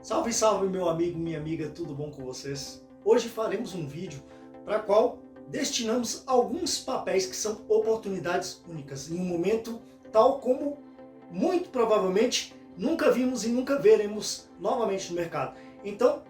Salve, salve meu amigo, minha amiga, tudo bom com vocês? Hoje faremos um vídeo para qual destinamos alguns papéis que são oportunidades únicas em um momento tal como muito provavelmente nunca vimos e nunca veremos novamente no mercado. Então,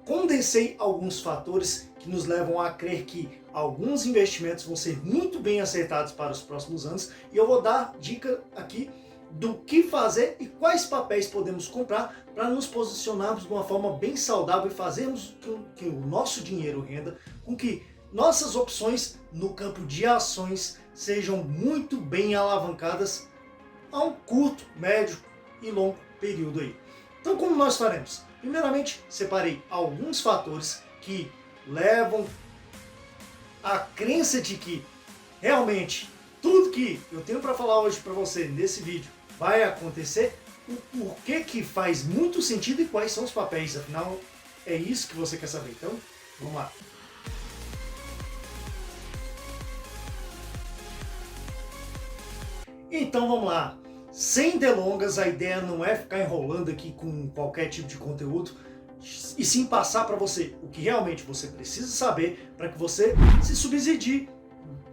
condensei alguns fatores que nos levam a crer que alguns investimentos vão ser muito bem acertados para os próximos anos e eu vou dar dica aqui do que fazer e quais papéis podemos comprar para nos posicionarmos de uma forma bem saudável e fazermos com que o nosso dinheiro renda, com que nossas opções no campo de ações sejam muito bem alavancadas a um curto, médio e longo período aí. Então, como nós faremos? Primeiramente, separei alguns fatores que levam à crença de que realmente tudo que eu tenho para falar hoje para você nesse vídeo vai acontecer, o porquê que faz muito sentido e quais são os papéis, afinal é isso que você quer saber. Então, vamos lá. Então vamos lá, sem delongas, a ideia não é ficar enrolando aqui com qualquer tipo de conteúdo, e sim passar para você o que realmente você precisa saber para que você se subsidie,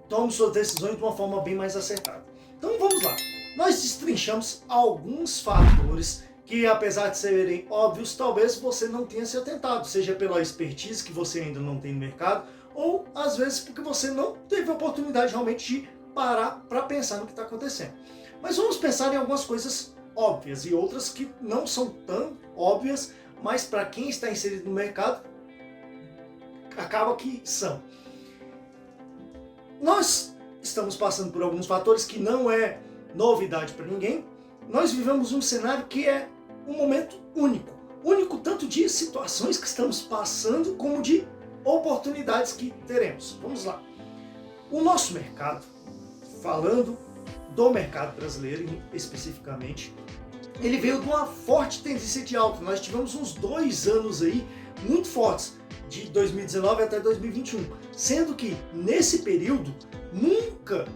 tome suas decisões de uma forma bem mais acertada. Então vamos lá. Nós destrinchamos alguns fatores que, apesar de serem óbvios, talvez você não tenha se atentado, seja pela expertise que você ainda não tem no mercado, ou às vezes porque você não teve a oportunidade realmente de parar para pensar no que está acontecendo. Mas vamos pensar em algumas coisas óbvias e outras que não são tão óbvias, mas para quem está inserido no mercado, acaba que são. Nós estamos passando por alguns fatores que não é novidade para ninguém. Nós vivemos um cenário que é um momento único. Único tanto de situações que estamos passando, como de oportunidades que teremos. Vamos lá. O nosso mercado, falando do mercado brasileiro especificamente, ele veio de uma forte tendência de alta. Nós tivemos uns 2 anos aí muito fortes, de 2019 até 2021. Sendo que nesse período, nunca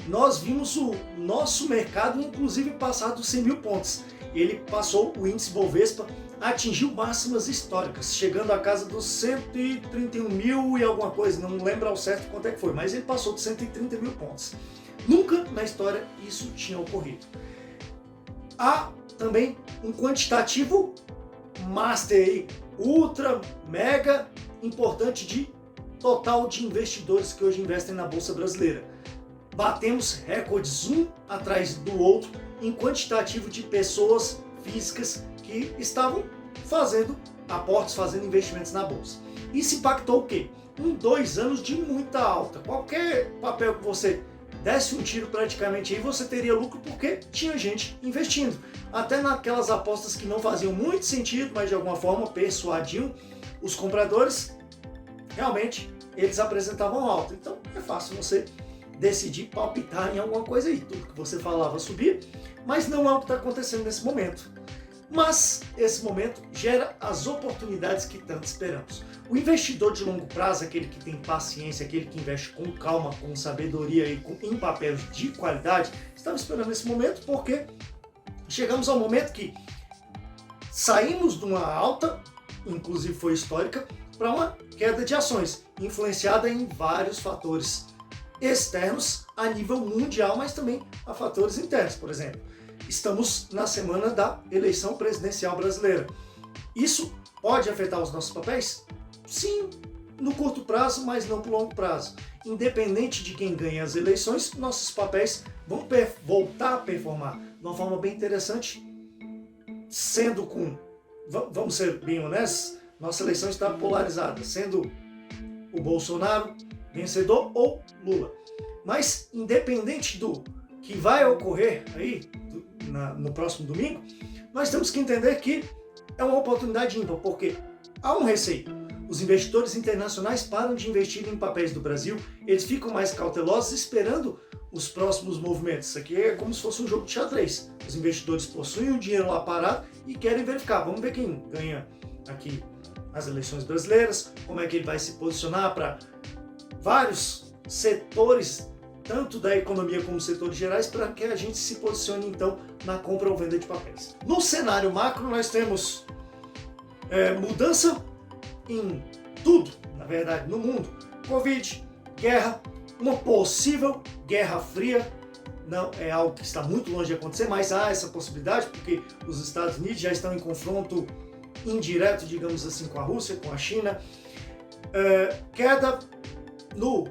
nós vimos o nosso mercado, inclusive, passar dos 100 mil pontos. Ele passou, o índice Bovespa atingiu máximas históricas, chegando à casa dos 131 mil e alguma coisa, não lembro ao certo quanto é que foi, mas ele passou de 130 mil pontos. Nunca na história isso tinha ocorrido. Há também um quantitativo master aí, ultra, mega importante de total de investidores que hoje investem na Bolsa Brasileira. Batemos recordes um atrás do outro em quantitativo de pessoas físicas que estavam fazendo aportes, fazendo investimentos na Bolsa. Isso impactou o quê? 2 anos de muita alta. Qualquer papel que você desse um tiro praticamente aí, você teria lucro porque tinha gente investindo. Até naquelas apostas que não faziam muito sentido, mas de alguma forma persuadiam os compradores, realmente eles apresentavam alta. Então é fácil você decidir palpitar em alguma coisa aí. Tudo que você falava subir, mas não é o que está acontecendo nesse momento. Mas esse momento gera as oportunidades que tanto esperamos. O investidor de longo prazo, aquele que tem paciência, aquele que investe com calma, com sabedoria e em papéis de qualidade, estava esperando esse momento porque chegamos ao momento que saímos de uma alta, inclusive foi histórica, para uma queda de ações, influenciada em vários fatores externos a nível mundial, mas também a fatores internos. Por exemplo, estamos na semana da eleição presidencial brasileira. Isso pode afetar os nossos papéis? Sim, no curto prazo, mas não por longo prazo. Independente de quem ganha as eleições, nossos papéis vão voltar a performar de uma forma bem interessante, sendo com, vamos ser bem honestos, nossa eleição está polarizada, sendo o Bolsonaro vencedor ou Lula. Mas independente do que vai ocorrer aí no próximo domingo, nós temos que entender que é uma oportunidade ímpar, porque há um receio. Os investidores internacionais param de investir em papéis do Brasil, eles ficam mais cautelosos esperando os próximos movimentos. Isso aqui é como se fosse um jogo de xadrez. Os investidores possuem o dinheiro lá parado e querem verificar. Vamos ver quem ganha aqui as eleições brasileiras, como é que ele vai se posicionar para vários setores, tanto da economia como setores gerais, para que a gente se posicione então na compra ou venda de papéis. No cenário macro nós temos mudança em tudo, na verdade, no mundo. Covid, guerra, uma possível guerra fria. Não é algo que está muito longe de acontecer, mas há essa possibilidade porque os Estados Unidos já estão em confronto indireto, digamos assim, com a Rússia, com a China. Queda no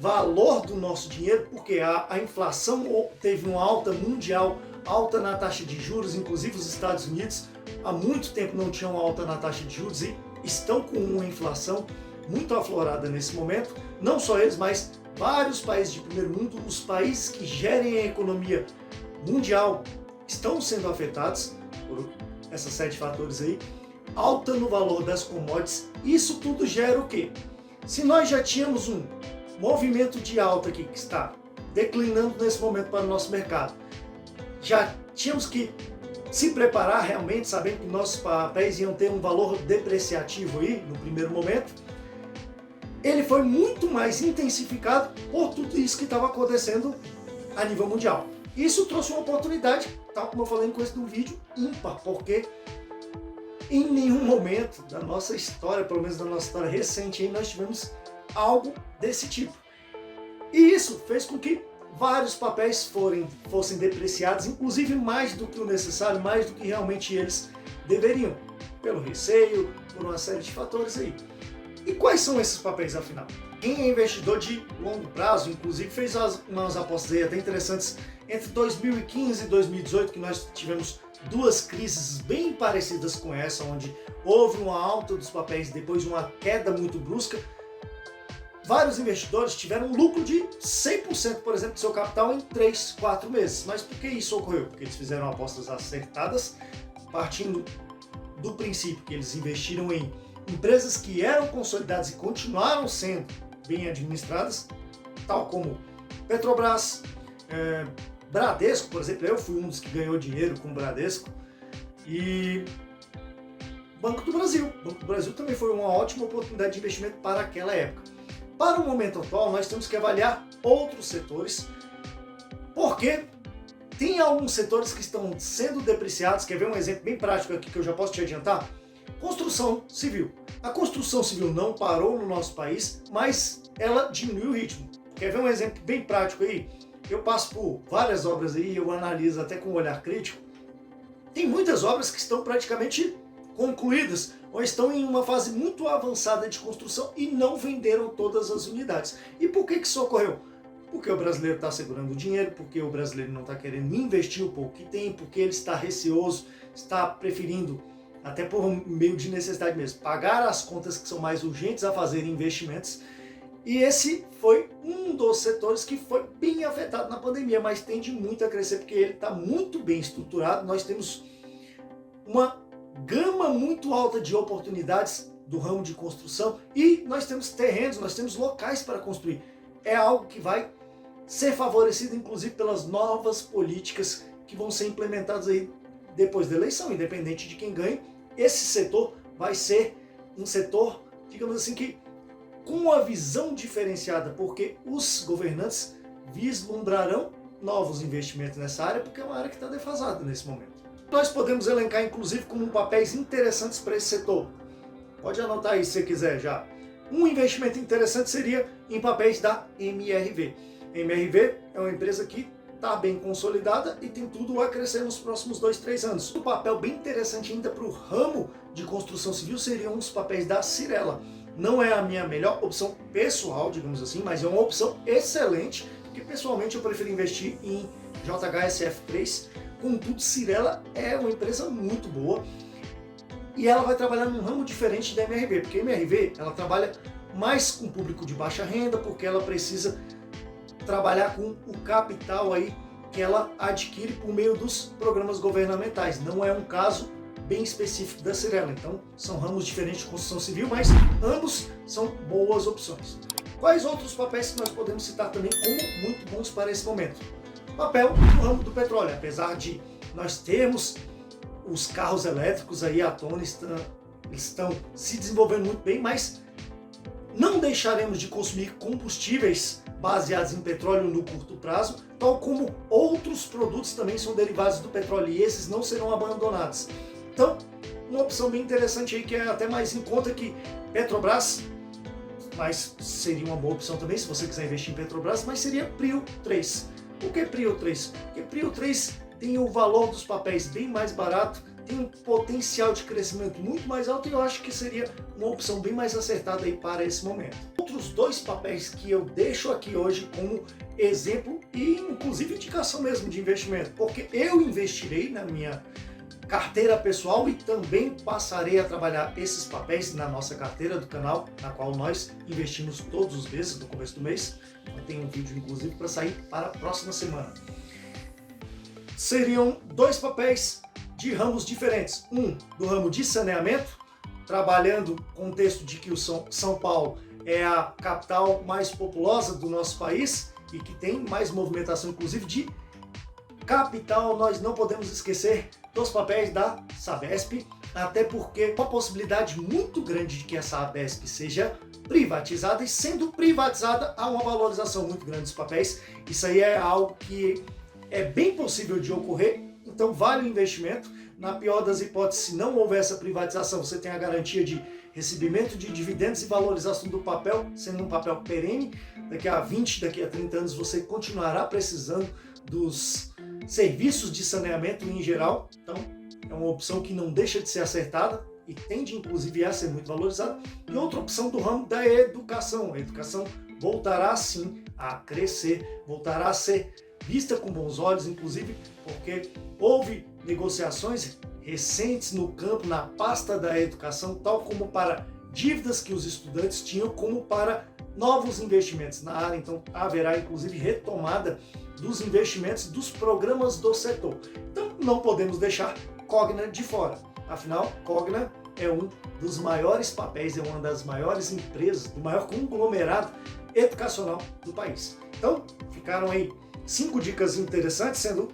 valor do nosso dinheiro, porque a inflação teve uma alta mundial, alta na taxa de juros, inclusive os Estados Unidos há muito tempo não tinham alta na taxa de juros e estão com uma inflação muito aflorada nesse momento. Não só eles, mas vários países de primeiro mundo, os países que gerem a economia mundial estão sendo afetados por essas 7 fatores aí. Alta no valor das commodities, isso tudo gera o quê? Se nós já tínhamos um movimento de alta aqui que está declinando nesse momento para o nosso mercado, já tínhamos que se preparar realmente, sabendo que nossos papéis iam ter um valor depreciativo aí no primeiro momento. Ele foi muito mais intensificado por tudo isso que estava acontecendo a nível mundial. Isso trouxe uma oportunidade, tal como eu falei no começo do vídeo, ímpar, porque em nenhum momento da nossa história, pelo menos da nossa história recente, nós tivemos algo desse tipo. E isso fez com que vários papéis fossem depreciados, inclusive mais do que o necessário, mais do que realmente eles deveriam, pelo receio, por uma série de fatores aí. E quais são esses papéis, afinal? Quem é investidor de longo prazo, inclusive, fez umas apostas aí até interessantes entre 2015 e 2018, que nós tivemos 2 crises bem parecidas com essa, onde houve uma alta dos papéis e depois uma queda muito brusca. Vários investidores tiveram um lucro de 100%, por exemplo, do seu capital em 3, 4 meses. Mas por que isso ocorreu? Porque eles fizeram apostas acertadas, partindo do princípio que eles investiram em empresas que eram consolidadas e continuaram sendo bem administradas, tal como Petrobras, Bradesco, por exemplo. Eu fui um dos que ganhou dinheiro com o Bradesco, e Banco do Brasil. Banco do Brasil também foi uma ótima oportunidade de investimento para aquela época. Para o momento atual, nós temos que avaliar outros setores, porque tem alguns setores que estão sendo depreciados. Quer ver um exemplo bem prático aqui que eu já posso te adiantar? Construção civil. A construção civil não parou no nosso país, mas ela diminuiu o ritmo. Quer ver um exemplo bem prático aí? Eu passo por várias obras aí, eu analiso até com um olhar crítico. Tem muitas obras que estão praticamente concluídas ou estão em uma fase muito avançada de construção e não venderam todas as unidades. E por que isso ocorreu? Porque o brasileiro está segurando o dinheiro, porque o brasileiro não está querendo investir o pouco que tem, porque ele está receoso, está preferindo, até por meio de necessidade mesmo, pagar as contas que são mais urgentes a fazer investimentos. E esse foi um dos setores que foi bem afetado na pandemia, mas tende muito a crescer porque ele está muito bem estruturado. Nós temos uma gama muito alta de oportunidades do ramo de construção e nós temos terrenos, nós temos locais para construir. É algo que vai ser favorecido inclusive pelas novas políticas que vão ser implementadas aí depois da eleição, independente de quem ganhe. Esse setor vai ser um setor, digamos assim, que com uma visão diferenciada, porque os governantes vislumbrarão novos investimentos nessa área, porque é uma área que está defasada nesse momento. Nós podemos elencar, inclusive, como papéis interessantes para esse setor. Pode anotar aí se você quiser já. Um investimento interessante seria em papéis da MRV. A MRV é uma empresa que está bem consolidada e tem tudo a crescer nos próximos 2, 3 anos. Um papel bem interessante ainda para o ramo de construção civil seriam os papéis da Cyrela. Não é a minha melhor opção pessoal, digamos assim, mas é uma opção excelente, porque pessoalmente eu prefiro investir em JHSF3. Contudo, Cyrela é uma empresa muito boa e ela vai trabalhar num ramo diferente da MRV, porque a MRV ela trabalha mais com público de baixa renda, porque ela precisa trabalhar com o capital aí que ela adquire por meio dos programas governamentais. Não é um caso bem específico da Cyrela. Então, são ramos diferentes de construção civil, mas ambos são boas opções. Quais outros papéis que nós podemos citar também como muito bons para esse momento? Papel no ramo do petróleo. Apesar de nós termos os carros elétricos aí à tona, estão se desenvolvendo muito bem, mas não deixaremos de consumir combustíveis baseados em petróleo no curto prazo, tal como outros produtos também são derivados do petróleo e esses não serão abandonados. Então, uma opção bem interessante aí, que é até mais em conta que Petrobras, mas seria uma boa opção também se você quiser investir em Petrobras, mas seria Prio 3. Por que Prio 3? Porque Prio 3 tem o valor dos papéis bem mais barato, tem um potencial de crescimento muito mais alto e eu acho que seria uma opção bem mais acertada aí para esse momento. Outros dois papéis que eu deixo aqui hoje como exemplo e inclusive indicação mesmo de investimento, porque eu investirei na minha carteira pessoal e também passarei a trabalhar esses papéis na nossa carteira do canal, na qual nós investimos todos os meses, no começo do mês. Tem um vídeo inclusive para sair para a próxima semana. Seriam dois papéis de ramos diferentes. Um do ramo de saneamento, trabalhando com o contexto de que o São Paulo é a capital mais populosa do nosso país e que tem mais movimentação inclusive de capital. Nós não podemos esquecer dos papéis da Sabesp, até porque há uma possibilidade muito grande de que a Sabesp seja privatizada, e sendo privatizada há uma valorização muito grande dos papéis. Isso aí é algo que é bem possível de ocorrer, então vale o investimento. Na pior das hipóteses, se não houver essa privatização, você tem a garantia de recebimento de dividendos e valorização do papel, sendo um papel perene. Daqui a 20, daqui a 30 anos você continuará precisando dos serviços de saneamento em geral, então é uma opção que não deixa de ser acertada e tende inclusive a ser muito valorizada. E outra opção do ramo da educação. A educação voltará sim a crescer, voltará a ser vista com bons olhos, inclusive porque houve negociações recentes no campo, na pasta da educação, tal como para dívidas que os estudantes tinham, como para novos investimentos na área. Então haverá inclusive retomada dos investimentos dos programas do setor. Então não podemos deixar Cogna de fora. Afinal, Cogna é um dos maiores papéis, é uma das maiores empresas, do maior conglomerado educacional do país. Então ficaram aí 5 dicas interessantes, sendo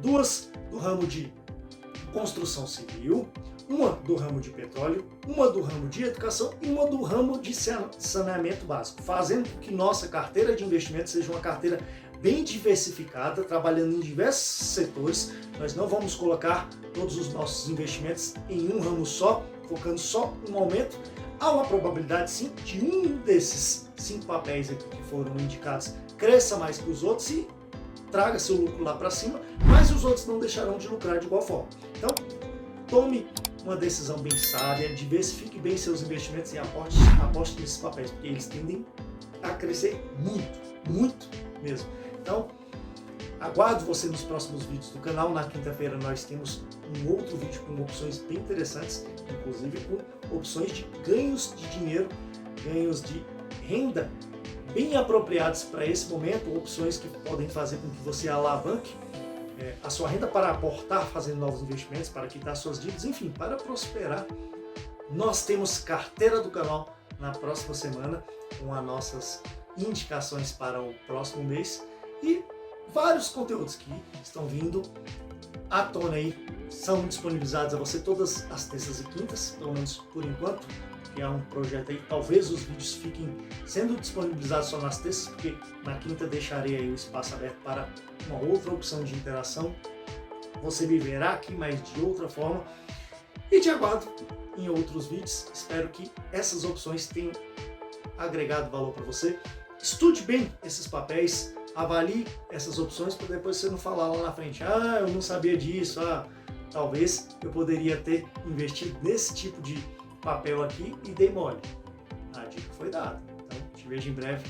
2 do ramo de construção civil, uma do ramo de petróleo, uma do ramo de educação e uma do ramo de saneamento básico, fazendo com que nossa carteira de investimentos seja uma carteira bem diversificada, trabalhando em diversos setores. Nós não vamos colocar todos os nossos investimentos em um ramo só, focando só um aumento. Há uma probabilidade sim de um desses 5 papéis aqui que foram indicados cresça mais que os outros e traga seu lucro lá para cima, mas os outros não deixarão de lucrar de igual forma. Então, tome uma decisão bem sábia, diversifique bem seus investimentos e aposte nesses papéis, porque eles tendem a crescer muito, muito mesmo. Então, aguardo você nos próximos vídeos do canal. Na quinta-feira nós temos um outro vídeo com opções bem interessantes, inclusive com opções de ganhos de dinheiro, ganhos de renda bem apropriados para esse momento, opções que podem fazer com que você alavanque a sua renda para aportar, fazendo novos investimentos, para quitar suas dívidas, enfim, para prosperar. Nós temos carteira do canal na próxima semana com as nossas indicações para o próximo mês e vários conteúdos que estão vindo à tona aí, são disponibilizados a você todas as terças e quintas, pelo menos por enquanto, que é um projeto aí. Talvez os vídeos fiquem sendo disponibilizados só nas terças, porque na quinta deixarei aí o espaço aberto para uma outra opção de interação. Você me verá aqui, mas de outra forma. E te aguardo em outros vídeos. Espero que essas opções tenham agregado valor para você. Estude bem esses papéis, avalie essas opções para depois você não falar lá na frente: ah, eu não sabia disso, talvez eu poderia ter investido nesse tipo de papel aqui e dei mole. A dica foi dada. Então, te vejo em breve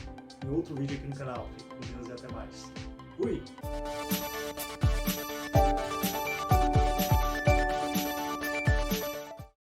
em outro vídeo aqui no canal. Fique com Deus e até mais. Fui!